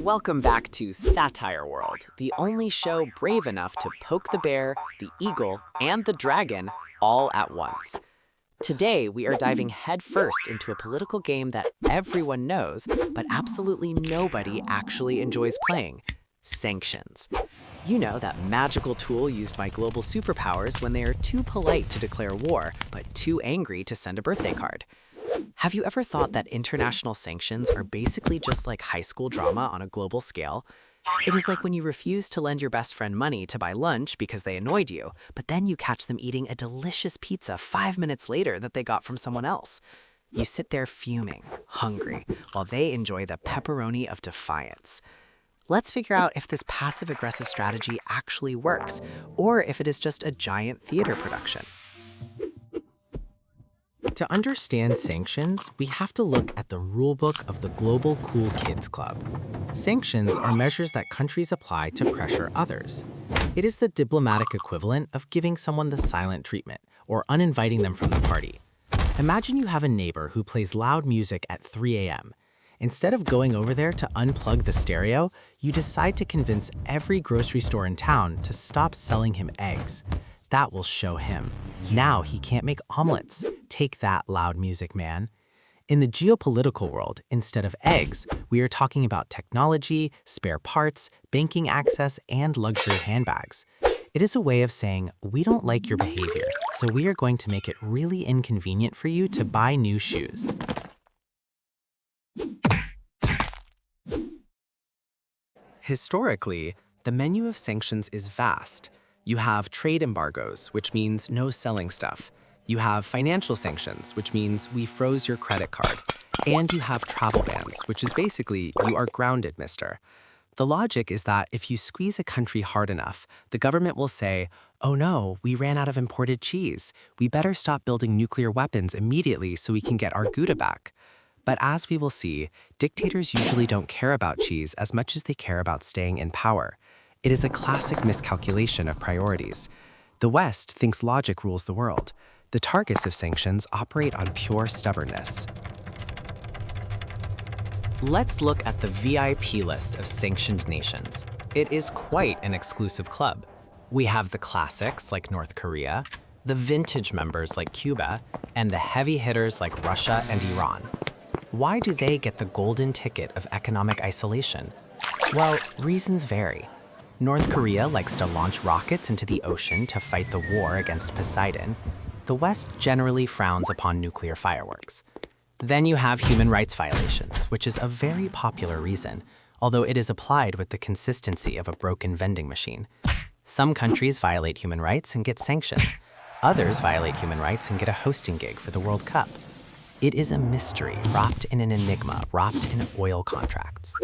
Welcome back to Satire World, the only show brave enough to poke the bear, the eagle, and the dragon all at once. Today, we are diving headfirst into a political game that everyone knows, but absolutely nobody actually enjoys playing: Sanctions. You know, that magical tool used by global superpowers when they are too polite to declare war, but too angry to send a birthday card. Have you ever thought that international sanctions are basically just like high school drama on a global scale? It is like when you refuse to lend your best friend money to buy lunch because they annoyed you, but then you catch them eating a delicious pizza 5 minutes later that they got from someone else. You sit there fuming, hungry, while they enjoy the pepperoni of defiance. Let's figure out if this passive-aggressive strategy actually works, or if it is just a giant theater production. To understand sanctions, we have to look at the rulebook of the Global Cool Kids Club. Sanctions are measures that countries apply to pressure others. It is the diplomatic equivalent of giving someone the silent treatment or uninviting them from the party. Imagine you have a neighbor who plays loud music at 3 a.m. Instead of going over there to unplug the stereo, you decide to convince every grocery store in town to stop selling him eggs. That will show him. Now he can't make omelets. Take that, loud music man. In the geopolitical world, instead of eggs, we are talking about technology, spare parts, banking access, and luxury handbags. It is a way of saying, we don't like your behavior, so we are going to make it really inconvenient for you to buy new shoes. Historically, the menu of sanctions is vast. You have trade embargoes, which means no selling stuff. You have financial sanctions, which means we froze your credit card. And you have travel bans, which is basically, you are grounded, mister. The logic is that if you squeeze a country hard enough, the government will say, oh no, we ran out of imported cheese. We better stop building nuclear weapons immediately so we can get our Gouda back. But as we will see, dictators usually don't care about cheese as much as they care about staying in power. It is a classic miscalculation of priorities. The West thinks logic rules the world. The targets of sanctions operate on pure stubbornness. Let's look at the VIP list of sanctioned nations. It is quite an exclusive club. We have the classics like North Korea, the vintage members like Cuba, and the heavy hitters like Russia and Iran. Why do they get the golden ticket of economic isolation? Well, reasons vary. North Korea likes to launch rockets into the ocean to fight the war against Poseidon. The West generally frowns upon nuclear fireworks. Then you have human rights violations, which is a very popular reason, although it is applied with the consistency of a broken vending machine. Some countries violate human rights and get sanctions. Others violate human rights and get a hosting gig for the World Cup. It is a mystery wrapped in an enigma, wrapped in oil contracts.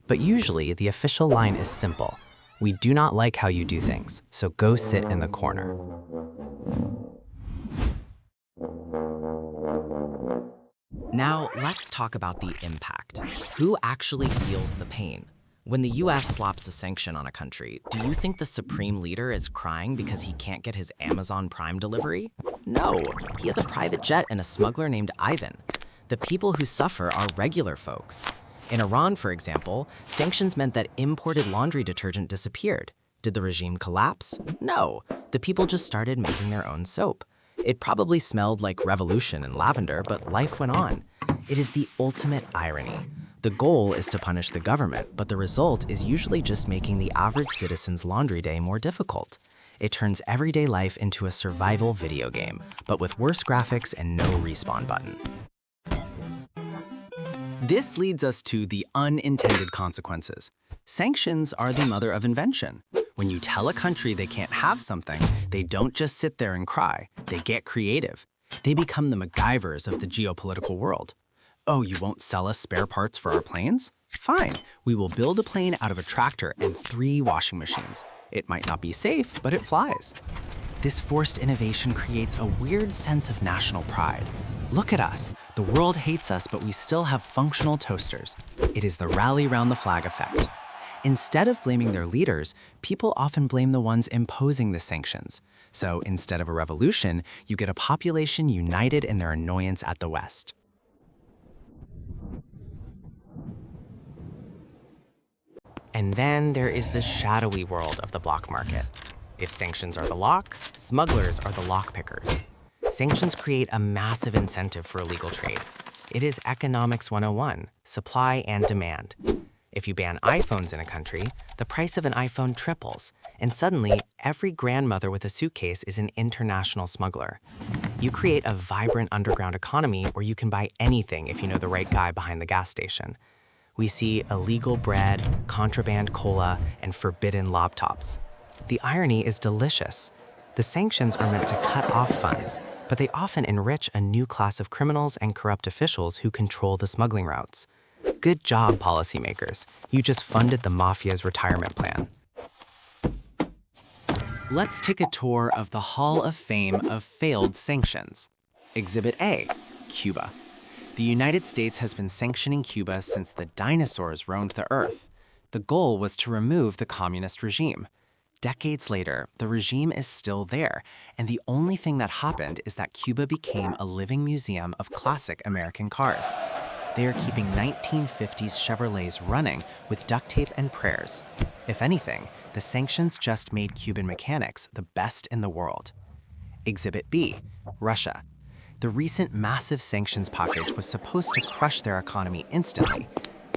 But usually, the official line is simple. We do not like how you do things, so go sit in the corner. Now, let's talk about the impact. Who actually feels the pain? When the US slaps a sanction on a country, do you think the supreme leader is crying because he can't get his Amazon Prime delivery? No, he has a private jet and a smuggler named Ivan. The people who suffer are regular folks. In Iran, for example, sanctions meant that imported laundry detergent disappeared. Did the regime collapse? No, the people just started making their own soap. It probably smelled like revolution and lavender, but life went on. It is the ultimate irony. The goal is to punish the government, but the result is usually just making the average citizen's laundry day more difficult. It turns everyday life into a survival video game, but with worse graphics and no respawn button. This leads us to the unintended consequences. Sanctions are the mother of invention. When you tell a country they can't have something, they don't just sit there and cry. They get creative. They become the MacGyvers of the geopolitical world. Oh, you won't sell us spare parts for our planes? Fine, we will build a plane out of a tractor and 3 washing machines. It might not be safe, but it flies. This forced innovation creates a weird sense of national pride. Look at us. The world hates us, but we still have functional toasters. It is the rally round the flag effect. Instead of blaming their leaders, people often blame the ones imposing the sanctions. So instead of a revolution, you get a population united in their annoyance at the West. And then there is the shadowy world of the block market. If sanctions are the lock, smugglers are the lock pickers. Sanctions create a massive incentive for illegal trade. It is economics 101, supply and demand. If you ban iPhones in a country, the price of an iPhone triples, and suddenly every grandmother with a suitcase is an international smuggler. You create a vibrant underground economy where you can buy anything if you know the right guy behind the gas station. We see illegal bread, contraband cola, and forbidden laptops. The irony is delicious. The sanctions are meant to cut off funds, but they often enrich a new class of criminals and corrupt officials who control the smuggling routes. Good job, policymakers. You just funded the mafia's retirement plan. Let's take a tour of the Hall of Fame of failed sanctions. Exhibit A, Cuba. The United States has been sanctioning Cuba since the dinosaurs roamed the earth. The goal was to remove the communist regime. Decades later, the regime is still there, and the only thing that happened is that Cuba became a living museum of classic American cars. They are keeping 1950s Chevrolets running with duct tape and prayers. If anything, the sanctions just made Cuban mechanics the best in the world. Exhibit B, Russia. The recent massive sanctions package was supposed to crush their economy instantly.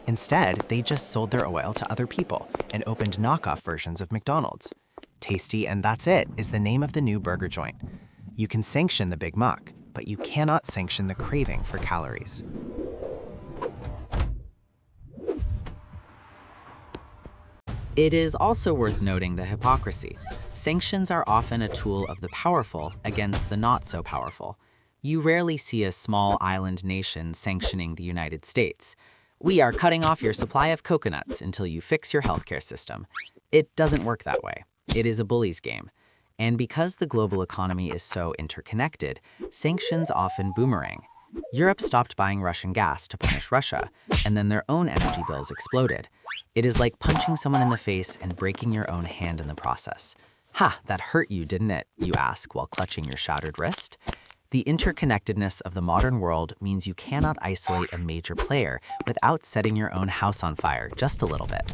Instead, they just sold their oil to other people and opened knockoff versions of McDonald's. Tasty and That's It is the name of the new burger joint. You can sanction the Big Mac, but you cannot sanction the craving for calories. It is also worth noting the hypocrisy. Sanctions are often a tool of the powerful against the not so powerful. You rarely see a small island nation sanctioning the United States. We are cutting off your supply of coconuts until you fix your healthcare system. It doesn't work that way. It is a bully's game. And because the global economy is so interconnected, sanctions often boomerang. Europe stopped buying Russian gas to punish Russia, and then their own energy bills exploded. It is like punching someone in the face and breaking your own hand in the process. Ha, that hurt you, didn't it? You ask while clutching your shattered wrist. The interconnectedness of the modern world means you cannot isolate a major player without setting your own house on fire just a little bit.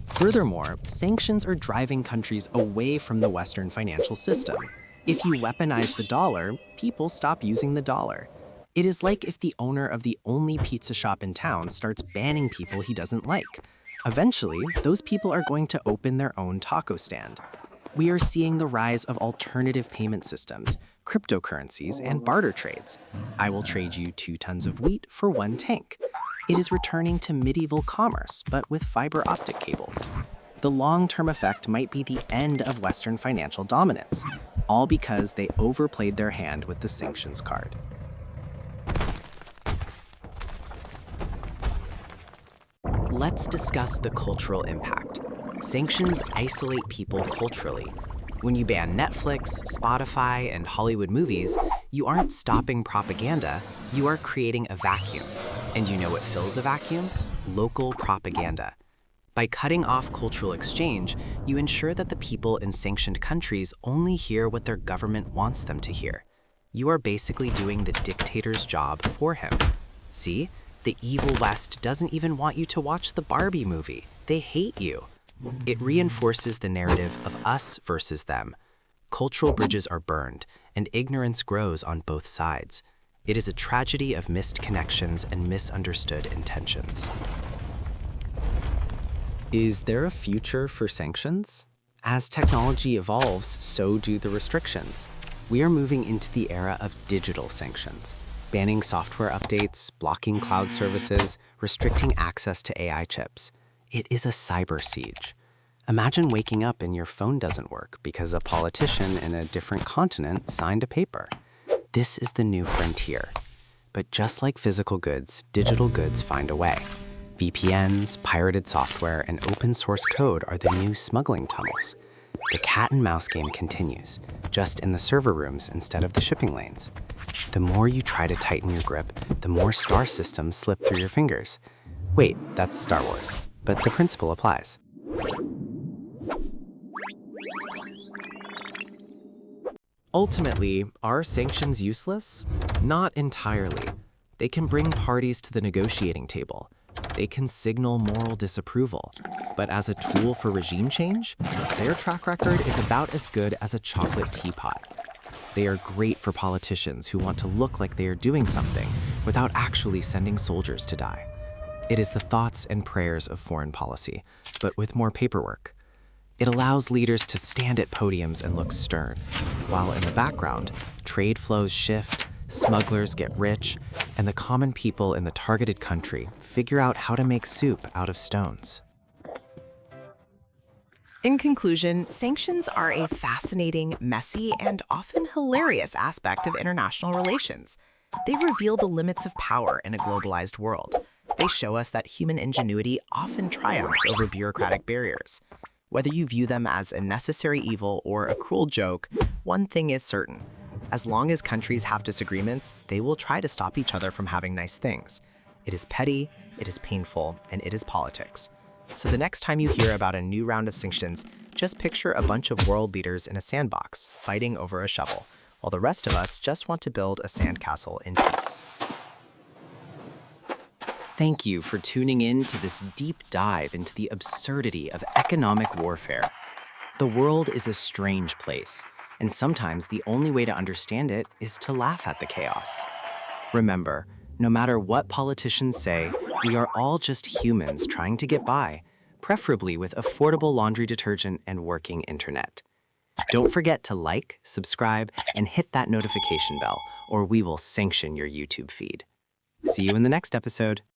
Furthermore, sanctions are driving countries away from the Western financial system. If you weaponize the dollar, people stop using the dollar. It is like if the owner of the only pizza shop in town starts banning people he doesn't like. Eventually, those people are going to open their own taco stand. We are seeing the rise of alternative payment systems, cryptocurrencies, and barter trades. I will trade you 2 tons of wheat for 1 tank. It is returning to medieval commerce, but with fiber optic cables. The long-term effect might be the end of Western financial dominance, all because they overplayed their hand with the sanctions card. Let's discuss the cultural impact. Sanctions isolate people culturally. When you ban Netflix, Spotify, and Hollywood movies, you aren't stopping propaganda, you are creating a vacuum. And you know what fills a vacuum? Local propaganda. By cutting off cultural exchange, you ensure that the people in sanctioned countries only hear what their government wants them to hear. You are basically doing the dictator's job for him. See? The evil West doesn't even want you to watch the Barbie movie. They hate you. It reinforces the narrative of us versus them. Cultural bridges are burned, and ignorance grows on both sides. It is a tragedy of missed connections and misunderstood intentions. Is there a future for sanctions? As technology evolves, so do the restrictions. We are moving into the era of digital sanctions, banning software updates, blocking cloud services, restricting access to AI chips. It is a cyber siege. Imagine waking up and your phone doesn't work because a politician in a different continent signed a paper. This is the new frontier. But just like physical goods, digital goods find a way. VPNs, pirated software, and open source code are the new smuggling tunnels. The cat and mouse game continues, just in the server rooms instead of the shipping lanes. The more you try to tighten your grip, the more star systems slip through your fingers. Wait, that's Star Wars, but the principle applies. Ultimately, are sanctions useless? Not entirely. They can bring parties to the negotiating table. They can signal moral disapproval, but as a tool for regime change, their track record is about as good as a chocolate teapot. They are great for politicians who want to look like they are doing something without actually sending soldiers to die. It is the thoughts and prayers of foreign policy, but with more paperwork. It allows leaders to stand at podiums and look stern, while in the background, trade flows shift, smugglers get rich, and the common people in the targeted country figure out how to make soup out of stones. In conclusion, sanctions are a fascinating, messy, and often hilarious aspect of international relations. They reveal the limits of power in a globalized world. They show us that human ingenuity often triumphs over bureaucratic barriers. Whether you view them as a necessary evil or a cruel joke, one thing is certain. As long as countries have disagreements, they will try to stop each other from having nice things. It is petty, it is painful, and it is politics. So the next time you hear about a new round of sanctions, just picture a bunch of world leaders in a sandbox fighting over a shovel, while the rest of us just want to build a sandcastle in peace. Thank you for tuning in to this deep dive into the absurdity of economic warfare. The world is a strange place, and sometimes the only way to understand it is to laugh at the chaos. Remember, no matter what politicians say, we are all just humans trying to get by, preferably with affordable laundry detergent and working internet. Don't forget to like, subscribe, and hit that notification bell, or we will sanction your YouTube feed. See you in the next episode.